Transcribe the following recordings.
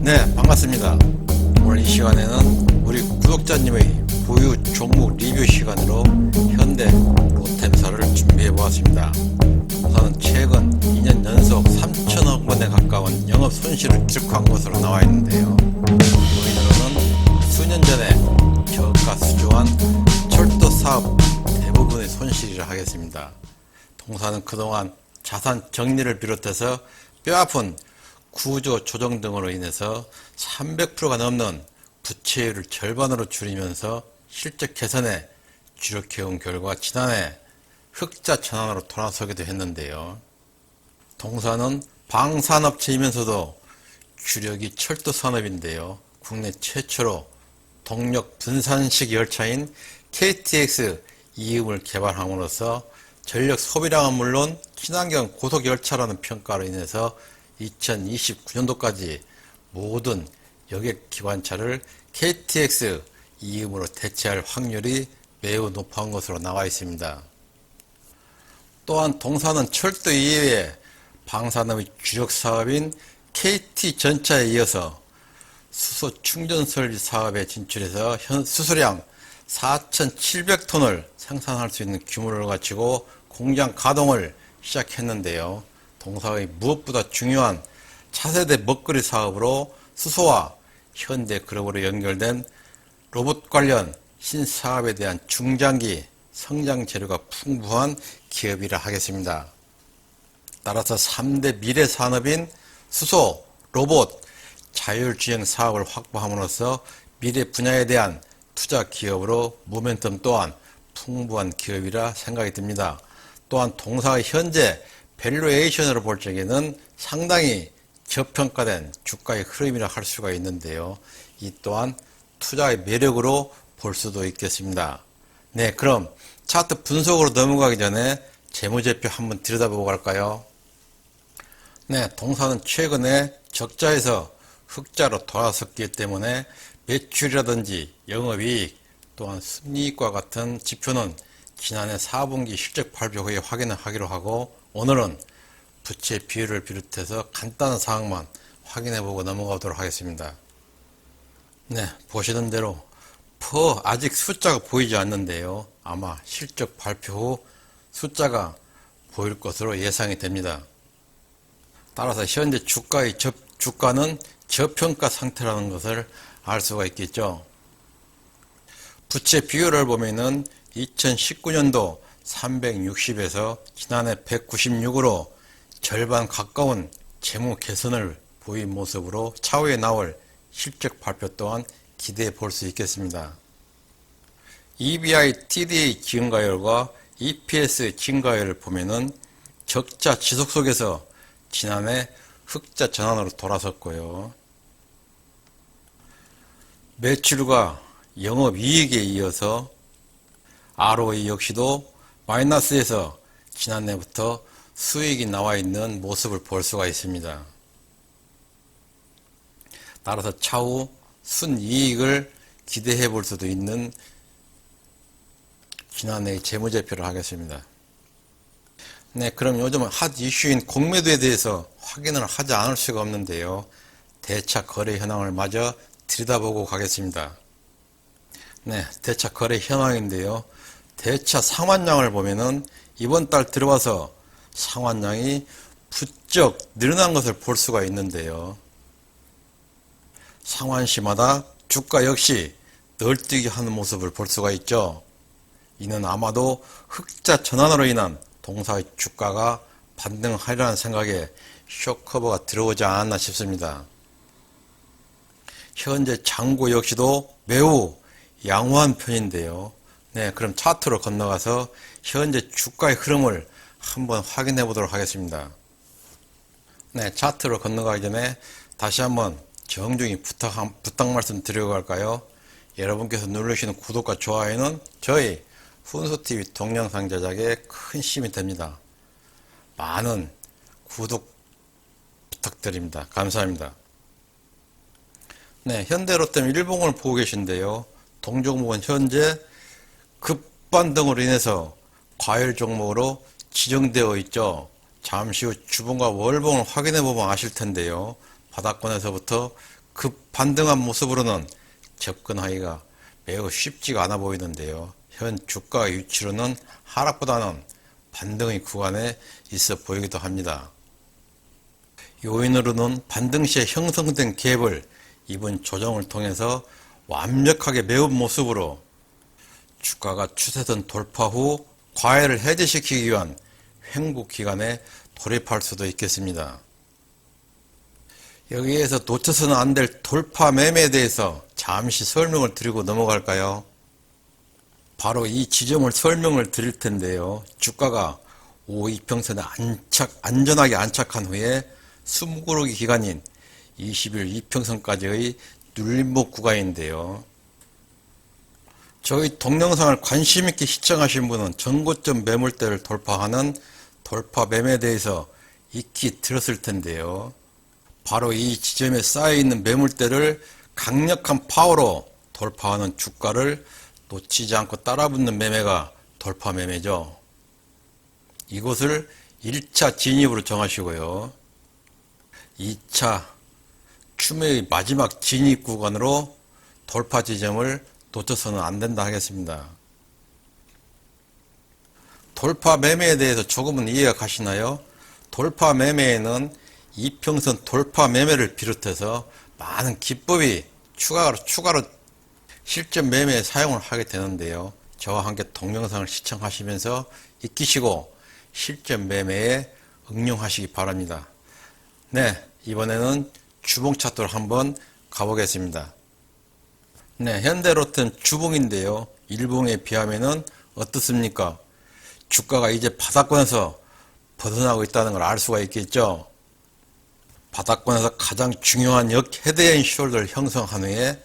네, 반갑습니다. 오늘 이 시간에는 우리 구독자님의 보유 종목 리뷰 시간으로 현대 로템사를 준비해 보았습니다. 우선 최근 2년 연속 3천억 원에 가까운 영업 손실을 기록한 것으로 나와 있는데요. 저희들은 수년 전에 저가 수주한 철도 사업 대부분의 손실이라 하겠습니다. 동사는 그동안 자산 정리를 비롯해서 뼈아픈 구조 조정 등으로 인해서 300%가 넘는 부채율을 절반으로 줄이면서 실적 개선에 주력해온 결과 지난해 흑자 전환으로 돌아서기도 했는데요. 동사는 방산업체이면서도 주력이 철도 산업인데요. 국내 최초로 동력 분산식 열차인 KTX 이음을 개발함으로써 전력 소비량은 물론 친환경 고속 열차라는 평가로 인해서 2029년도까지 모든 여객 기관차를 KTX 이음으로 대체할 확률이 매우 높은 것으로 나와 있습니다. 또한 동사는 철도 이외에 방산업의 주력 사업인 KT 전차에 이어서 수소 충전 설비 사업에 진출해서 현 수소량 4,700톤을 생산할 수 있는 규모를 갖추고 공장 가동을 시작했는데요. 동사의 무엇보다 중요한 차세대 먹거리 사업으로 수소와 현대그룹으로 연결된 로봇 관련 신사업에 대한 중장기 성장 재료가 풍부한 기업이라 하겠습니다. 따라서 3대 미래 산업인 수소, 로봇, 자율주행 사업을 확보함으로써 미래 분야에 대한 투자 기업으로 모멘텀 또한 풍부한 기업이라 생각이 듭니다. 또한 동사의 현재 밸류에이션으로 볼 적에는 상당히 저평가된 주가의 흐름이라 할 수가 있는데요. 이 또한 투자의 매력으로 볼 수도 있겠습니다. 네, 그럼 차트 분석으로 넘어가기 전에 재무제표 한번 들여다보고 갈까요? 네, 동사는 최근에 적자에서 흑자로 돌아섰기 때문에 매출이라든지 영업이익 또한 순이익과 같은 지표는 지난해 4분기 실적 발표 후에 확인을 하기로 하고 오늘은 부채 비율을 비롯해서 간단한 사항만 확인해보고 넘어가도록 하겠습니다. 네, 보시는 대로 아직 숫자가 보이지 않는데요. 아마 실적 발표 후 숫자가 보일 것으로 예상이 됩니다. 따라서 현재 주가는 저평가 상태라는 것을 알 수가 있겠죠. 부채 비율을 보면은 2019년도 360에서 지난해 196으로 절반 가까운 재무 개선을 보인 모습으로 차후에 나올 실적 발표 또한 기대해 볼 수 있겠습니다. EBI TDA 증가율과 EPS 증가율을 보면은 적자 지속 속에서 지난해 흑자 전환으로 돌아섰고요. 매출과 영업이익에 이어서 ROE 역시도 마이너스에서 지난해부터 수익이 나와 있는 모습을 볼 수가 있습니다. 따라서 차후 순이익을 기대해 볼 수도 있는 지난해의 재무제표를 하겠습니다. 네, 그럼 요즘 핫 이슈인 공매도에 대해서 확인을 하지 않을 수가 없는데요. 대차 거래 현황을 마저 들여다보고 가겠습니다. 네, 대차 거래 현황인데요. 대차 상환량을 보면은 이번 달 들어와서 상환량이 부쩍 늘어난 것을 볼 수가 있는데요. 상환시마다 주가 역시 널뛰기 하는 모습을 볼 수가 있죠. 이는 아마도 흑자 전환으로 인한 동사의 주가가 반등하리라는 생각에 쇼커버가 들어오지 않았나 싶습니다. 현재 잔고 역시도 매우 양호한 편인데요. 네, 그럼 차트로 건너가서 현재 주가의 흐름을 한번 확인해 보도록 하겠습니다. 네, 차트로 건너가기 전에 다시 한번 정중히 부탁 말씀 드리고 갈까요? 여러분께서 누르시는 구독과 좋아요는 저희 훈수TV 동영상 제작에 큰 힘이 됩니다. 많은 구독 부탁드립니다. 감사합니다. 네, 현대로템 일봉을 보고 계신데요. 동종목은 현재 급반등으로 인해서 과열 종목으로 지정되어 있죠. 잠시 후 주봉과 월봉을 확인해 보면 아실 텐데요. 바닥권에서부터 급 반등한 모습으로는 접근하기가 매우 쉽지가 않아 보이는데요. 현 주가 위치로는 하락보다는 반등의 구간에 있어 보이기도 합니다. 요인으로는 반등 시에 형성된 갭을 이번 조정을 통해서 완벽하게 메운 모습으로 주가가 추세선 돌파 후 과열을 해제시키기 위한 횡보 기간에 돌입할 수도 있겠습니다. 여기에서 놓쳐서는 안 될 돌파 매매에 대해서 잠시 설명을 드리고 넘어갈까요? 바로 이 지점을 설명을 드릴 텐데요. 주가가 5이평선에 안전하게 안착한 후에 숨고르기 기간인 20일 이평선까지의 눌림목 구간인데요. 저희 동영상을 관심있게 시청하신 분은 전고점 매물대를 돌파하는 돌파 매매에 대해서 익히 들었을 텐데요. 바로 이 지점에 쌓여있는 매물대를 강력한 파워로 돌파하는 주가를 놓치지 않고 따라붙는 매매가 돌파 매매죠. 이곳을 1차 진입으로 정하시고요. 2차 추매의 마지막 진입 구간으로 돌파 지점을 놓쳐서는 안 된다 하겠습니다. 돌파 매매에 대해서 조금은 이해가 가시나요? 돌파 매매에는 이평선 돌파 매매를 비롯해서 많은 기법이 추가로 실전 매매에 사용을 하게 되는데요. 저와 함께 동영상을 시청하시면서 익히시고 실전 매매에 응용하시기 바랍니다. 네, 이번에는 주봉 차트로 한번 가보겠습니다. 네, 현대로템 주봉인데요. 일봉에 비하면은 어떻습니까? 주가가 이제 바닥권에서 벗어나고 있다는 걸 알 수가 있겠죠. 바닥권에서 가장 중요한 헤드앤숄더를 형성한 후에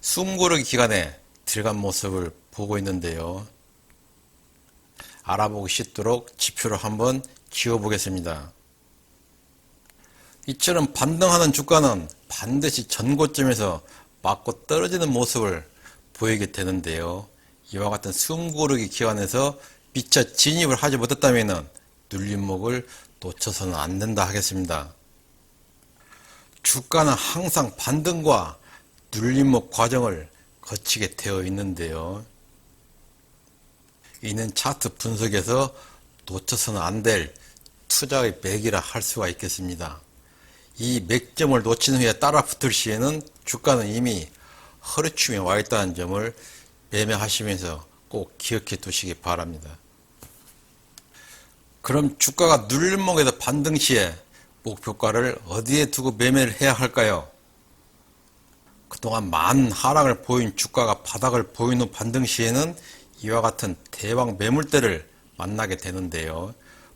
숨고르기 기간에 들어간 모습을 보고 있는데요. 알아보기 쉽도록 지표를 한번 지워보겠습니다. 이처럼 반등하는 주가는 반드시 전고점에서 맞고 떨어지는 모습을 보이게 되는데요. 이와 같은 숨고르기 기간에서 미처 진입을 하지 못했다면 눌림목을 놓쳐서는 안 된다 하겠습니다. 주가는 항상 반등과 눌림목 과정을 거치게 되어 있는데요. 이는 차트 분석에서 놓쳐서는 안 될 투자의 맥이라 할 수가 있겠습니다. 이 맥점을 놓친 후에 따라 붙을 시에는 주가는 이미 허리춤에 와 있다는 점을 매매하시면서 꼭 기억해 두시기 바랍니다. 그럼 주가가 눌림목에서 반등 시에 목표가를 어디에 두고 매매를 해야 할까요? 그동안 많은 하락을 보인 주가가 바닥을 보인 후 반등 시에는 이와 같은 대박 매물대를 만나게 되는데요.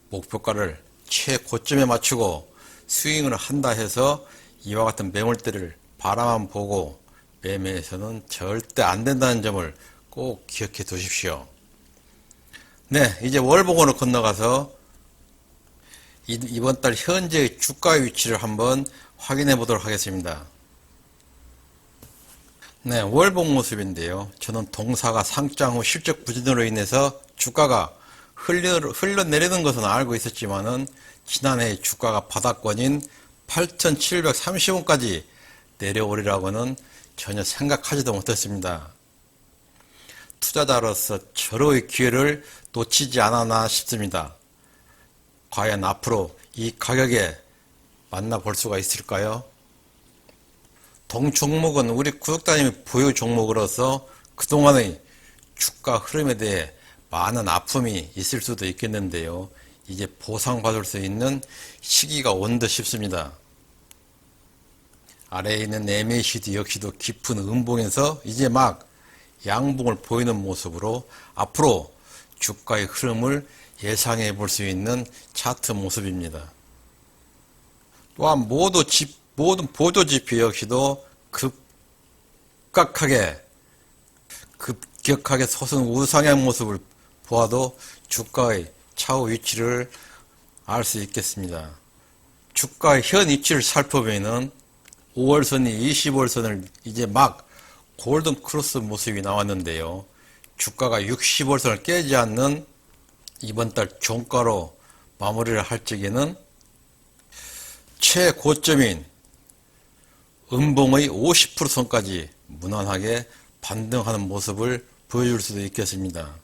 목표가를 최고점에 맞추고 스윙을 한다 해서 이와 같은 매물대를 바라만 보고 매매해서는 절대 안 된다는 점을 꼭 기억해 두십시오. 네, 이제 월봉으로 건너가서 이번 달 현재의 주가 위치를 한번 확인해 보도록 하겠습니다. 네, 월봉 모습인데요. 저는 동사가 상장 후 실적 부진으로 인해서 주가가 흘러내리는 것은 알고 있었지만은 지난해 주가가 바닥권인 8,730원까지 내려오리라고는 전혀 생각하지도 못했습니다. 투자자로서 절호의 기회를 놓치지 않았나 싶습니다. 과연 앞으로 이 가격에 만나볼 수가 있을까요? 동 종목은 우리 구독자님이 보유 종목으로서 그동안의 주가 흐름에 대해 많은 아픔이 있을 수도 있겠는데요. 이제 보상받을 수 있는 시기가 온 듯 싶습니다. 아래에 있는 MACD 역시도 깊은 음봉에서 이제 막 양봉을 보이는 모습으로 앞으로 주가의 흐름을 예상해 볼 수 있는 차트 모습입니다. 또한 모든 보조지표 역시도 급격하게 솟은 우상향 모습을 보아도 주가의 차후 위치를 알 수 있겠습니다. 주가의 현 위치를 살펴보면 5월선이 20월선을 이제 막 골든 크로스 모습이 나왔는데요. 주가가 60월선을 깨지 않는 이번 달 종가로 마무리를 할 적에는 최고점인 음봉의 50% 선까지 무난하게 반등하는 모습을 보여줄 수도 있겠습니다.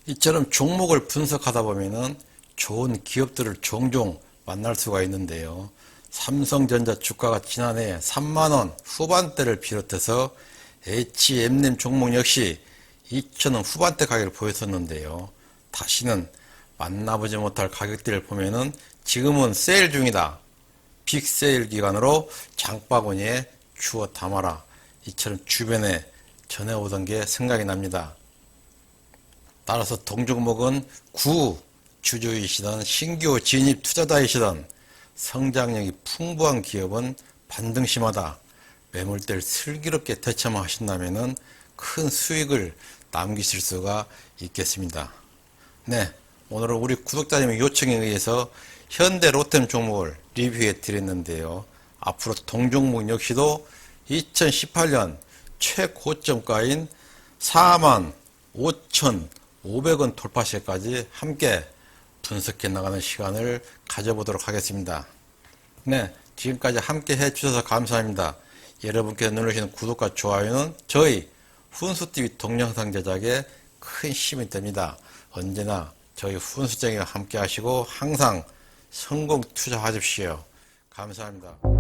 이처럼 종목을 분석하다 보면은 좋은 기업들을 종종 만날 수가 있는데요. 삼성전자 주가가 지난해 3만원 후반대를 비롯해서 HM님 종목 역시 2,000원 후반대 가격을 보였었는데요. 다시는 만나보지 못할 가격대를 보면은 지금은 세일 중이다. 빅세일 기간으로 장바구니에 주워 담아라. 이처럼 주변에 전해오던 게 생각이 납니다. 따라서 동종목은 구주주이시던 신규 진입 투자자이시던 성장력이 풍부한 기업은 반등심하다. 매물대를 슬기롭게 대처하신다면 큰 수익을 남기실 수가 있겠습니다. 네, 오늘은 우리 구독자님의 요청에 의해서 현대 로템 종목을 리뷰해 드렸는데요. 앞으로 동종목 역시도 2018년 최고점가인 45,500원 돌파시까지 함께 분석해 나가는 시간을 가져보도록 하겠습니다. 네, 지금까지 함께 해주셔서 감사합니다. 여러분께서 누르시는 구독과 좋아요는 저희 훈수TV 동영상 제작에 큰 힘이 됩니다. 언제나 저희 훈수장님과 함께 하시고 항상 성공 투자하십시오. 감사합니다.